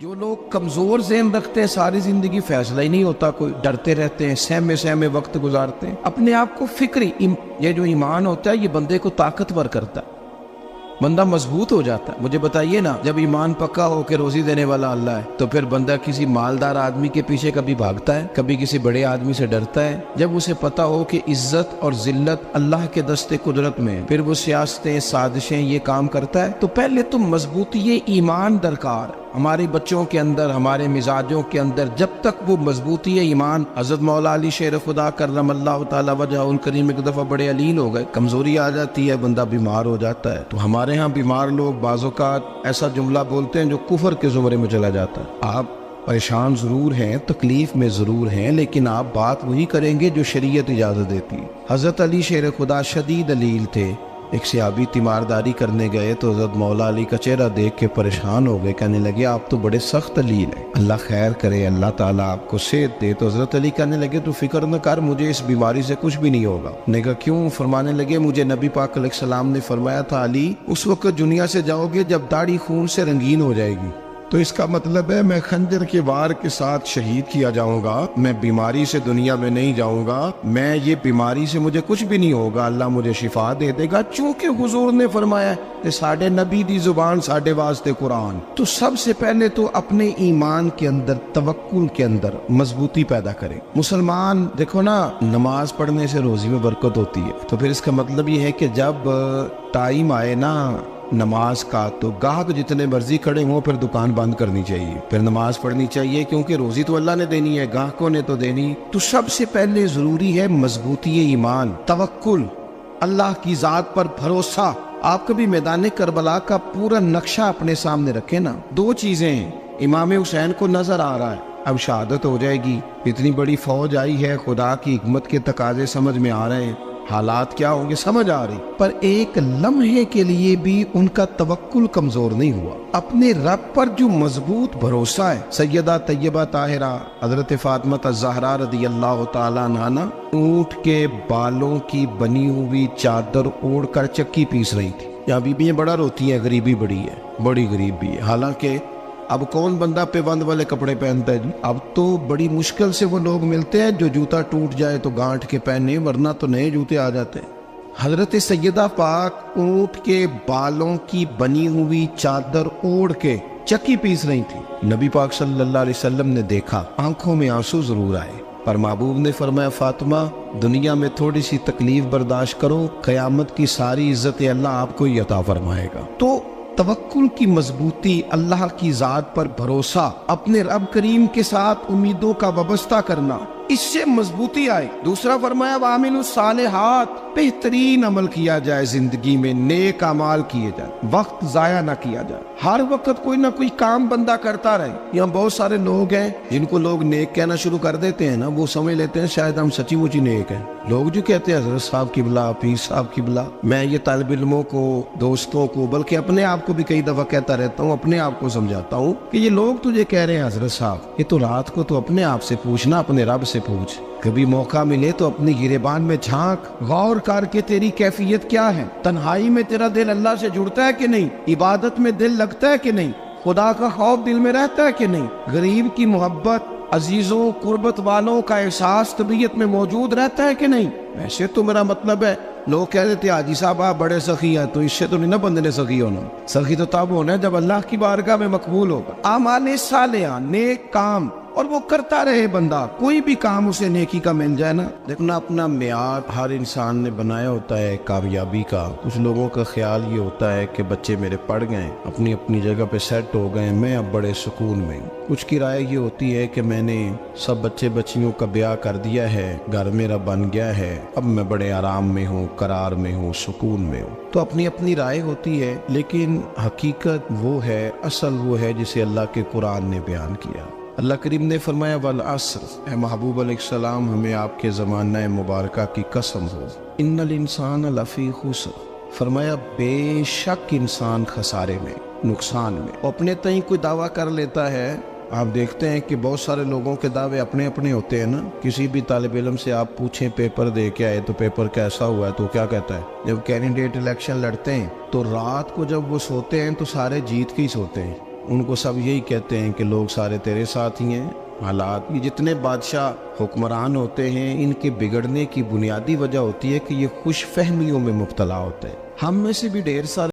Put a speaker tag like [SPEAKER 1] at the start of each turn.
[SPEAKER 1] जो लोग कमजोर ज़हन रखते हैं सारी जिंदगी फैसला ही नहीं होता, कोई डरते रहते हैं, सहमे सहमे वक्त गुजारते हैं। अपने आप को फिक्री ये जो ईमान होता है ये बंदे को ताकतवर करता है, बंदा मजबूत हो जाता है। मुझे बताइए ना, जब ईमान पक्का हो के रोजी देने वाला अल्लाह है तो फिर बंदा किसी मालदार आदमी के पीछे कभी भागता है, कभी किसी बड़े आदमी से डरता है? जब उसे पता हो कि इज्जत और जिल्लत अल्लाह के दस्ते कुदरत में है, फिर वो सियासतें साजिशें ये काम करता है। तो पहले तो मजबूती ये ईमान दरकार हमारे बच्चों के अंदर, हमारे मिजाजों के अंदर, जब तक वो मजबूती है ईमान। हजरत मौला अली शेर खुदा करमल्लाहु तआला वजहुल करीम एक दफा बड़े अलील हो गए, कमजोरी आ जाती है, बंदा बीमार हो जाता है। तो हमारे यहाँ बीमार लोग बाज़ौक़ात ऐसा जुमला बोलते हैं जो कुफर के ज़ुमरे में चला जाता है। आप परेशान जरूर हैं, तकलीफ में जरूर हैं, लेकिन आप बात वही करेंगे जो शरीयत इजाजत देती है। हजरत अली शेर खुदा शदीद अलील थे। एक सहाबी तीमारदारी करने गए तो हजरत मौला अली का चेहरा देख के परेशान हो गए, कहने लगे आप तो बड़े सख्त अलील हैं, अल्लाह खैर करे, अल्लाह ताला आपको सेहत दे। तो हजरत अली कहने लगे तू फिक्र न कर, मुझे इस बीमारी से कुछ भी नहीं होगा। ने कहा क्यों? फरमाने लगे मुझे नबी पाक अलैहिस्सलाम ने फरमाया था अली उस वक्त दुनिया से जाओगे जब दाढ़ी खून से रंगीन हो जाएगी, तो इसका मतलब है मैं खंजर के वार के साथ शहीद किया जाऊंगा, मैं बीमारी से दुनिया में नहीं जाऊंगा, मैं ये बीमारी से मुझे कुछ भी नहीं होगा, अल्लाह मुझे शिफा दे देगा। चूंकि हुजूर ने फरमाया कि साढ़े नबी दी जुबान साढ़े वास्ते कुरान। तो सबसे पहले तो अपने ईमान के अंदर, तवक्कुल के अंदर मजबूती पैदा करें। मुसलमान देखो ना, नमाज पढ़ने से रोजी में बरकत होती है, तो फिर इसका मतलब ये है कि जब टाइम आए ना नमाज का, तो गाहक जितने मर्जी खड़े हों फिर दुकान बंद करनी चाहिए, फिर नमाज पढ़नी चाहिए, क्योंकि रोजी तो अल्लाह ने देनी है, गाहकों ने तो देनी। तो सबसे पहले जरूरी है मजबूती ईमान, तवक्कुल, अल्लाह की जात पर भरोसा। आप कभी मैदान करबला का पूरा नक्शा अपने सामने रखें ना, दो चीजें हैं। इमाम हुसैन को नजर आ रहा है अब शहादत हो जाएगी, इतनी बड़ी फौज आई है, खुदा की हिकमत के तकाजे समझ में आ रहे हैं, हालात क्या होंगे समझ आ रही, पर एक लम्हे के लिए भी उनका तवक्कुल कमजोर नहीं हुआ। अपने रब पर जो मजबूत भरोसा है, सैयदा तैयबा ताहिरा हजरत फातिमा ज़हरा रदियल्लाहु ताला अन्हा ऊंट के बालों की बनी हुई चादर ओढ़ कर चक्की पीस रही थी। यहाँ बीबियां बड़ा रोती हैं, गरीबी बड़ी है, बड़ी गरीबी है। हालांकि अब कौन बंदा पेबंद वाले कपड़े पहनता है जी? अब तो बड़ी मुश्किल से वो लोग मिलते हैं जो जूता टूट जाए तो गांठ के पहने, वरना तो नए जूते आ जाते हैं। हजरत सैयदा पाक ऊंट के बालों की बनी हुई चादर ओढ़ के चक्की पीस रही थी। नबी पाक सल्लल्लाहु अलैहि वसल्लम ने देखा, आंखों में आंसू जरूर आए, पर महबूब ने फरमाया फातिमा दुनिया में थोड़ी सी तकलीफ बर्दाश्त करो, कयामत की सारी इज्जत अल्लाह आपको ही अता फरमाएगा। तो तवक्कुल की मजबूती, अल्लाह की जात पर भरोसा, अपने रब करीम के साथ उम्मीदों का वाबस्ता करना, इससे मजबूती आए। दूसरा फरमाया वामिलुस सालिहात, बेहतरीन अमल किया जाए, जिंदगी में नेक अमाल किए जाए, वक्त जाया ना किया जाए, हर वक्त कोई ना कोई काम बंदा करता रहे। यहाँ बहुत सारे लोग हैं जिनको लोग नेक कहना शुरू कर देते हैं ना, वो समझ लेते हैं शायद हम सच्ची मुची नेक हैं। लोग जो कहते हैं हजरत साहब किबला, पीर साहब किबला, मैं ये तालिब इल्मों को, दोस्तों को, बल्कि अपने आप को भी कई दफा कहता रहता हूँ, अपने आप को समझाता हूँ कि ये लोग तुझे कह रहे हैं हजरत साहब, ये तो रात को तो अपने आप से पूछना, अपने रब से पूछ। कभी मौका मिले तो अपनी गिरेबान में झांक, गौर करके तेरी कैफियत क्या है, तन्हाई में तेरा दिल अल्लाह से जुड़ता है कि नहीं, इबादत में दिल लगता है कि नहीं, खुदा का खौफ दिल में रहता है कि नहीं, गरीब की मोहब्बत, अजीजों कुर्बत वालों का एहसास तबीयत में मौजूद रहता है कि नहीं। वैसे तो मेरा मतलब है, लोग कह देते हाजी साहब आप बड़े सखी हैं, तो इससे तो नहीं ना बंदे ने सखी होना। सखी तो तब होना है जब अल्लाह की बारगाह में मकबूल होगा। आमाले सालेहा, नेक काम, और वो करता रहे बंदा, कोई भी काम उसे नेकी का मिल जाए ना। देखना अपना मियार हर इंसान ने बनाया होता है कामयाबी का। कुछ लोगों का ख्याल ये होता है कि बच्चे मेरे पढ़ गए, अपनी अपनी जगह पे सेट हो गए, मैं अब बड़े सुकून में। कुछ की राय ये होती है कि मैंने सब बच्चे बच्चियों का ब्याह कर दिया है, घर मेरा बन गया है, अब मैं बड़े आराम में हूँ, करार में हूँ, सुकून में हूँ। तो अपनी अपनी राय होती है, लेकिन हकीकत वो है, असल वो है जिसे अल्लाह के कुरान ने बयान किया। अल्लाह करीम ने फरमाया वल अस्र, ए महबूब अलैहिस्सलाम हमें आपके ज़माना मुबारका की कसम हो, इन्नल इंसान लफ़ी खुस्र, फरमाया बेशक इंसान खसारे में, नुकसान में। अपने तई कोई दावा कर लेता है, आप देखते हैं कि बहुत सारे लोगों के दावे अपने अपने होते हैं ना। किसी भी तालिब इल्म से आप पूछें पेपर दे के आए तो पेपर कैसा हुआ है, तो क्या कहता है? जब कैंडिडेट इलेक्शन लड़ते हैं तो रात को जब वो सोते हैं तो सारे जीत के ही सोते हैं, उनको सब यही कहते हैं कि लोग सारे तेरे साथ ही हैं। हालात, ये जितने बादशाह हुक्मरान होते हैं, इनके बिगड़ने की बुनियादी वजह होती है कि ये खुश फहमियों में मुब्तला होते हैं। हम में से भी ढेर सारे